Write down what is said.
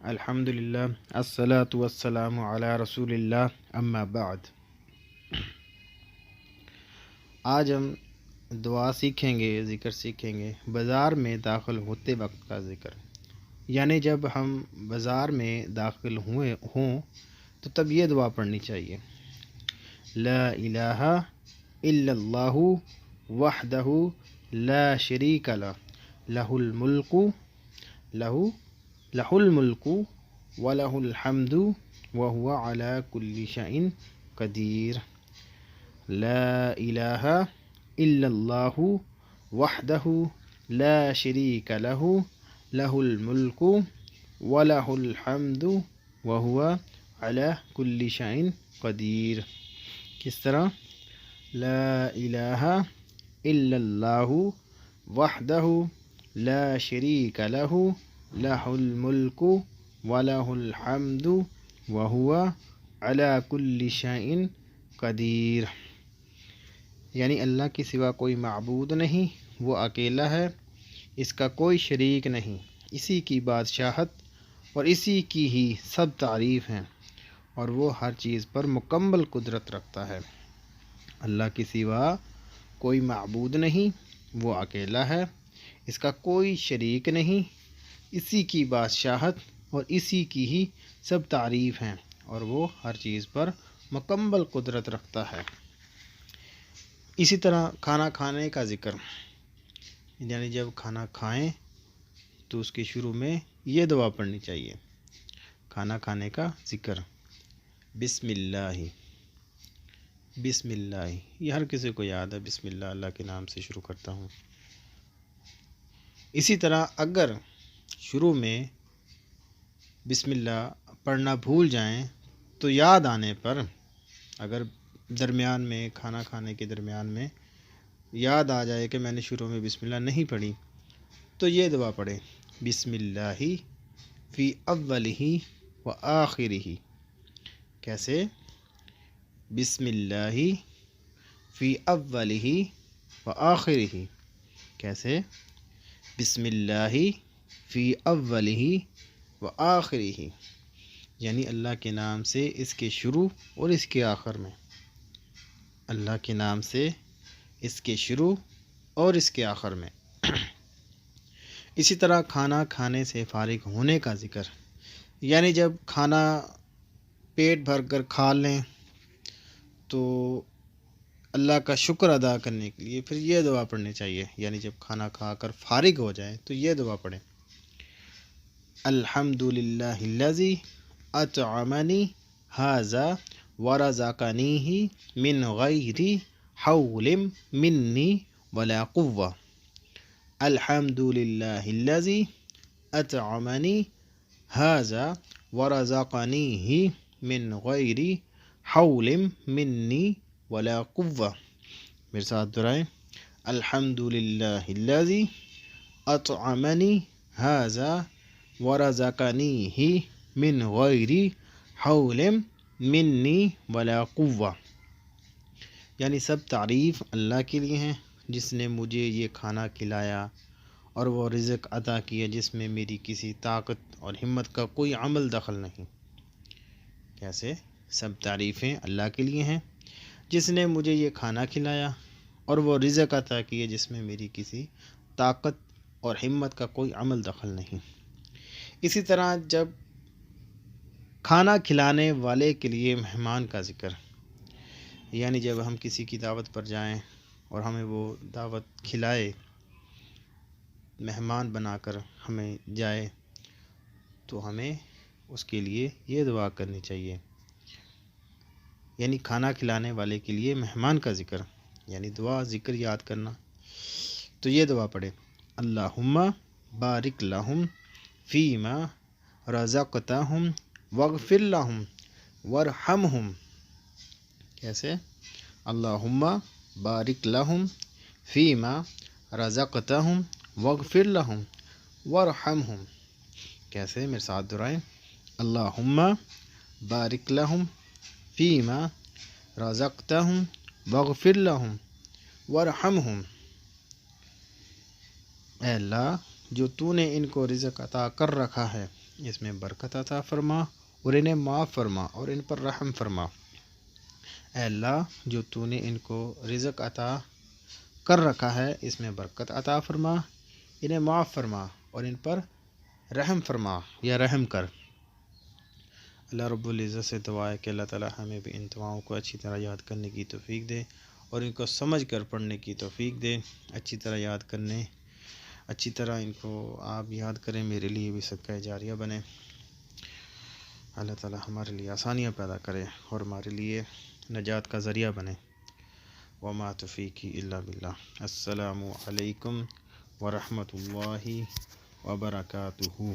الحمدللہ الصلاۃ والسلام علی رسول اللہ اما بعد۔ آج ہم دعا سیکھیں گے، ذکر سیکھیں گے، بازار میں داخل ہوتے وقت کا ذکر۔ یعنی جب ہم بازار میں داخل ہوں تو تب یہ دعا پڑھنی چاہیے: لا الہ الا اللہ وحدہ لا شریک لہ لہ الملک ولہ الحمد وہو علی کل شیء قدیر۔ لا الہ الا اللہ وحدہ لا شریک لہ لہ الملک ولہ الحمد وہو علی کل شیء قدیر۔ کس طرح؟ لا الہ الا اللہ وحدہ لا شریک لہ لہ الملک ولہ الحمد وہو علی کل شیء قدیر۔ یعنی اللہ کے سوا کوئی معبود نہیں، وہ اکیلا ہے، اس کا کوئی شریک نہیں، اسی کی بادشاہت اور اسی کی ہی سب تعریف ہیں، اور وہ ہر چیز پر مکمل قدرت رکھتا ہے۔ اللہ کے سوا کوئی معبود نہیں، وہ اکیلا ہے، اس کا کوئی شریک نہیں، اسی کی بادشاہت اور اسی کی ہی سب تعریف ہیں، اور وہ ہر چیز پر مکمل قدرت رکھتا ہے۔ اسی طرح کھانا کھانے کا ذکر، یعنی جب کھانا کھائیں تو اس کے شروع میں یہ دعا پڑھنی چاہیے: کھانا کھانے کا ذکر، بسم اللہ بسم اللہ۔ یہ ہر کسی کو یاد ہے، بسم اللہ، اللہ کے نام سے شروع کرتا ہوں۔ اسی طرح اگر شروع میں بسم اللہ پڑھنا بھول جائیں تو یاد آنے پر، اگر درمیان میں کھانا کھانے کے درمیان میں یاد آ جائے کہ میں نے شروع میں بسم اللہ نہیں پڑھی، تو یہ دعا پڑھیں: بسم اللہ فی اولہ و آخرہ۔ کیسے؟ بسم اللہ فی اولہ و آخرہ۔ کیسے؟ بسم اللہ فی اولہ و آخرہ، یعنی اللہ کے نام سے اس کے شروع اور اس کے آخر میں، اللہ کے نام سے اس کے شروع اور اس کے آخر میں۔ اسی طرح کھانا کھانے سے فارغ ہونے کا ذکر، یعنی جب کھانا پیٹ بھر کر کھا لیں تو اللہ کا شکر ادا کرنے کے لیے پھر یہ دعا پڑھنی چاہیے، یعنی جب کھانا کھا کر فارغ ہو جائیں تو یہ دعا پڑھیں: الحمد للہ الذی اطعمنی ھذا ورزقنیہ من غیر حول منی ولا قوہ۔ الحمد للہ الذی اطعمنی ھذا ورزقنیہ من غیر حول منی ولا قوہ۔ میرے ساتھ دہرائیں: الحمد للہ الذی اطعمنی ھذا ورزقنیہ من غیر حول منی ولا قوہ۔ یعنی سب تعریف اللہ کے لیے ہیں جس نے مجھے یہ کھانا کھلایا اور وہ رزق عطا کیا جس میں میری کسی طاقت اور ہمت کا کوئی عمل دخل نہیں۔ کیسے؟ سب تعریفیں اللہ کے لیے ہیں جس نے مجھے یہ کھانا کھلایا اور وہ رزق عطا کیا جس میں میری کسی طاقت اور ہمت کا کوئی عمل دخل نہیں۔ اسی طرح جب کھانا کھلانے والے کے لیے مہمان کا ذکر، یعنی جب ہم کسی کی دعوت پر جائیں اور ہمیں وہ دعوت کھلائے، مہمان بنا کر ہمیں جائے، تو ہمیں اس کے لیے یہ دعا کرنی چاہیے، یعنی کھانا کھلانے والے کے لیے مہمان کا ذکر، یعنی دعا ذکر یاد کرنا۔ تو یہ دعا پڑھے: اللہم بارک لہم فیما رزقتہم واغفر لہم وارحمہم۔ کیسے؟ اللہم بارک لہم فیما رزقتہم واغفر لہم وارحمہم۔ کیسے؟ میرے ساتھ دہرائیں: اللہم بارک لہم فیما رزقتہم واغفر لہم وارحمہم۔ اے اللہ، جو تو نے ان کو رزق عطا کر رکھا ہے اس میں برکت عطا فرما اور انہیں معاف فرما اور ان پر رحم فرما۔ اے اللہ جو تو نے ان کو رزق عطا کر رکھا ہے اس میں برکت عطا فرما، انہیں معاف فرما اور ان پر رحم فرما یا رحم کر۔ اللہ رب العزت سے دعا ہے کہ اللہ تعالی ہمیں بھی ان دعاؤں کو اچھی طرح یاد کرنے کی توفیق دے اور ان کو سمجھ کر پڑھنے کی توفیق دے، اچھی طرح یاد کرنے، اچھی طرح ان کو آپ یاد کریں، میرے لیے بھی صدقہ جاریہ بنے۔ اللہ تعالی ہمارے لیے آسانیاں پیدا کرے اور ہمارے لیے نجات کا ذریعہ بنے۔ وما توفیقی الا باللہ۔ السلام علیکم ورحمۃ اللہ وبرکاتہ۔